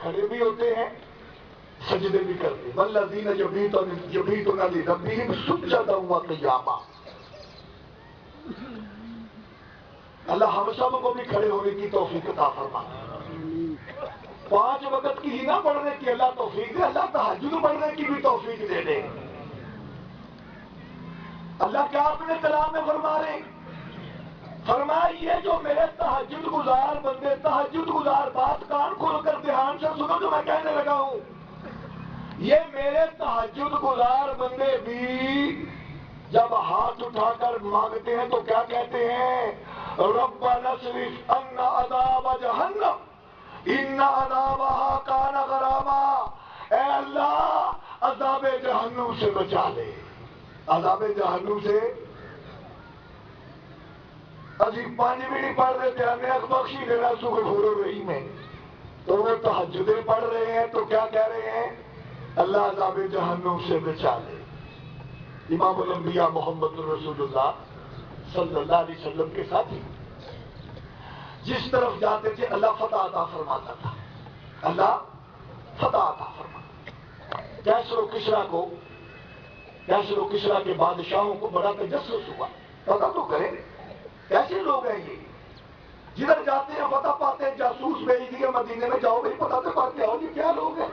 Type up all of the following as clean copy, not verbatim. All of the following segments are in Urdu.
کھڑے بھی ہوتے ہیں سجدے بھی کرتے ہیں. والذین یبیتون لربہم سجدا وقیاما. اللہ ہم سب کو بھی کھڑے ہونے کی توفیق عطا فرمائے. 5 وقت کی ہی نہ پڑھنے کی اللہ توفیق دے, اللہ تہجد پڑھنے کی بھی توفیق دے دے. اللہ کیا اپنے کلام میں فرما رہے ہیں؟ فرمائیے جو میرے تہجد گزار بندے, تہجد گزار, بات کان کھول کر دھیان سے سنو جو میں کہنے لگا ہوں. یہ میرے تہجد گزار بندے بھی جب ہاتھ اٹھا کر مانگتے ہیں تو کیا کہتے ہیں؟ ربنا اصرف عنا عذاب جہنم ان عذابها کان غراما. اے اللہ عذاب جہنم سے بچا لے. عذاب جہنم سے ابھی 5 منٹ پڑھ رہے تھے, ہمیں بخشی دینا غفور الرحیم ہے, تو وہ تہجدیں پڑھ رہے ہیں تو کیا کہہ رہے ہیں؟ اللہ عذاب جہنم سے بچا لے. امام الانبیاء محمد رسول اللہ صلی اللہ علیہ وسلم کے ساتھی جس طرف جاتے تھے اللہ فتح عطا فرماتا تھا. اللہ فتح عطا فرماتا. کیسر و کسرا کے بادشاہوں کو بڑا تجسس ہوا, پتہ تو کریں کیسے لوگ ہیں یہ, جدھر جاتے ہیں فتح پاتے ہیں, جاسوس بھیج دیے مدینے میں, جاؤ بھائی پتہ تو پا کے آؤ, یہ کیا لوگ ہیں.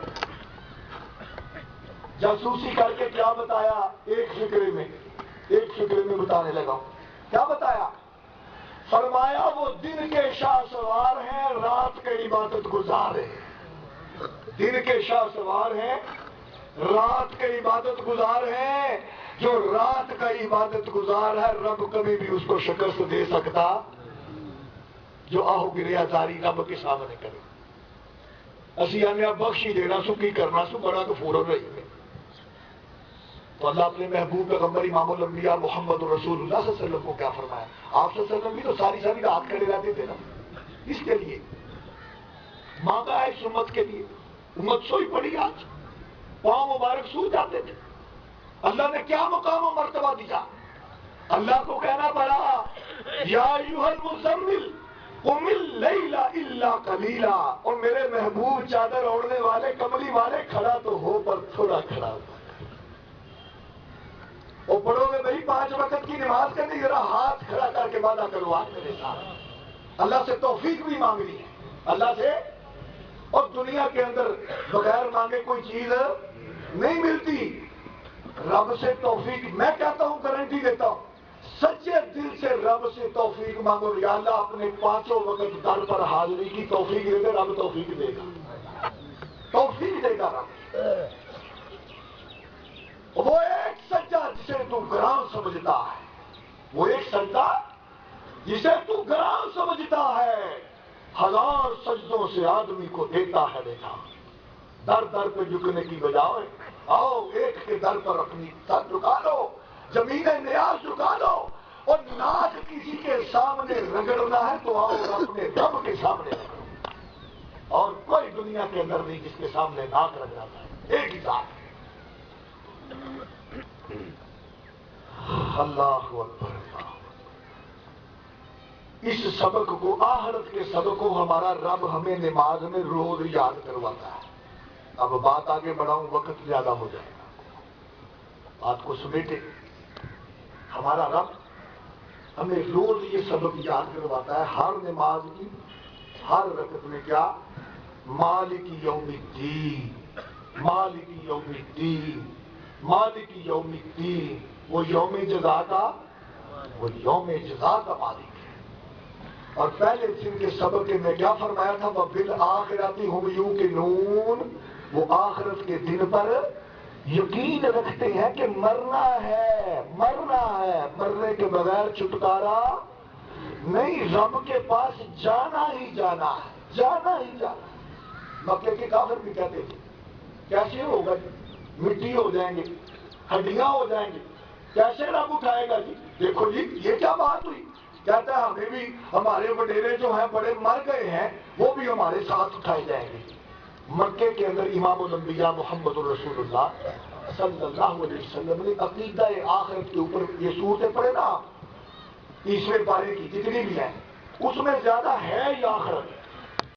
جاسوسی کر کے کیا بتایا؟ ایک فکرے میں بتانے لگا ہوں. کیا بتایا؟ فرمایا وہ دن کے شاہ سوار ہیں, رات کے عبادت گزار ہیں. دن کے شاہ سوار ہیں, رات کے عبادت گزار ہیں. جو رات کا عبادت گزار ہے رب کبھی بھی اس کو شکست دے سکتا جو آہو گریا زاری رب کے سامنے کرے. اسی آنے بخشی دینا سو کی کرنا سو بڑا غفور الرحیم ہے. تو اللہ اپنے محبوب پیغمبر امام الانبیاء محمد رسول اللہ صلی اللہ علیہ وسلم کو کیا فرمایا؟ آپ صلی اللہ علیہ وسلم بھی تو ساری رات کھڑے رہتے تھے نا. اس کے لیے مانگا ہے اس امت کے لیے. امت سوئی پڑی, آج پاؤں مبارک سو جاتے تھے. اللہ نے کیا مقام و مرتبہ دیا؟ اللہ کو کہنا پڑا یا ایھا المزمل قم اللیل الا قلیلا. اور میرے محبوب چادر اوڑھنے والے, کملی والے, کھڑا تو ہو پر تھوڑا کھڑا ہو. اور پڑھو گے بھائی 5 وقت کی نماز کرنی, ذرا ہاتھ کھڑا کر کے وعدہ کرو آج میرے ساتھ. اللہ سے توفیق بھی مانگنی ہے, اللہ سے. اور دنیا کے اندر بغیر مانگے کوئی چیز نہیں ملتی. رب سے توفیق, میں کہتا ہوں, گارنٹی دیتا ہوں, سچے دل سے رب سے توفیق مانگو. یا اللہ اپنے 5 وقت در پر حاضری کی توفیق دے دے, رب توفیق دے گا, توفیق دے گا رب. وہ ایک سجدہ جسے تو گران سمجھتا ہے, وہ ایک سجدہ جسے تو گران سمجھتا ہے, 1000 سجدوں سے آدمی کو دیتا ہے بیٹا. در در پہ جھکنے کی بجائے آؤ ایک کے در پر اپنی سر جھکا لو, زمین نیاز جھکا لو. اور ناک کسی کے سامنے رگڑنا ہے تو آؤ اپنے رب کے سامنے رگڑو. اور کوئی دنیا کے اندر نہیں جس کے سامنے ناک رگڑاتا ہے, ایک ہی ذات. اللہ اکبر. اس سبق کو, آخرت کے سبق کو ہمارا رب ہمیں نماز میں روز یاد کرواتا ہے. اب بات آگے بڑھاؤں, وقت زیادہ ہو جائے گا, بات کو سمیٹے. ہمارا رب ہمیں روز یہ سبق یاد کرواتا ہے ہر نماز کی ہر رکعت میں. کیا؟ مالک یوم الدین, مالک یوم الدین, مالک یوم الدین. وہ یوم جزا کا, وہ یوم جزا کا مالک ہے. اور پہلے دن کے سبق میں کیا فرمایا تھا؟ وَبِالْآخِرَةِ هُمْ يُوقِنُونَ. وہ آخرت کے دن پر یقین رکھتے ہیں کہ مرنا ہے, مرنا ہے, مرنے کے بغیر چھٹکارا نہیں, رب کے پاس جانا ہی جانا ہے, جانا ہی جانا ہے. مکے کے کافر بھی کہتے تھے کیسے ہوگا جی, مٹی ہو جائیں گے, ہڈیاں ہو جائیں گے, کیسے رب اٹھائے گا جی؟ دیکھو جی یہ کیا بات ہوئی. کہتا ہے ہمیں بھی ہمارے وڈیرے جو ہیں بڑے مر گئے ہیں, وہ بھی ہمارے ساتھ اٹھائے جائیں گے. مکے کے اندر امام الانبیاء محمد رسول اللہ صلی اللہ علیہ وسلم نے عقیدہ آخرت کے اوپر یہ صورتیں پڑھے نا 30ویں پارے کی جتنی بھی ہیں, اس میں زیادہ ہے ہی آخرت.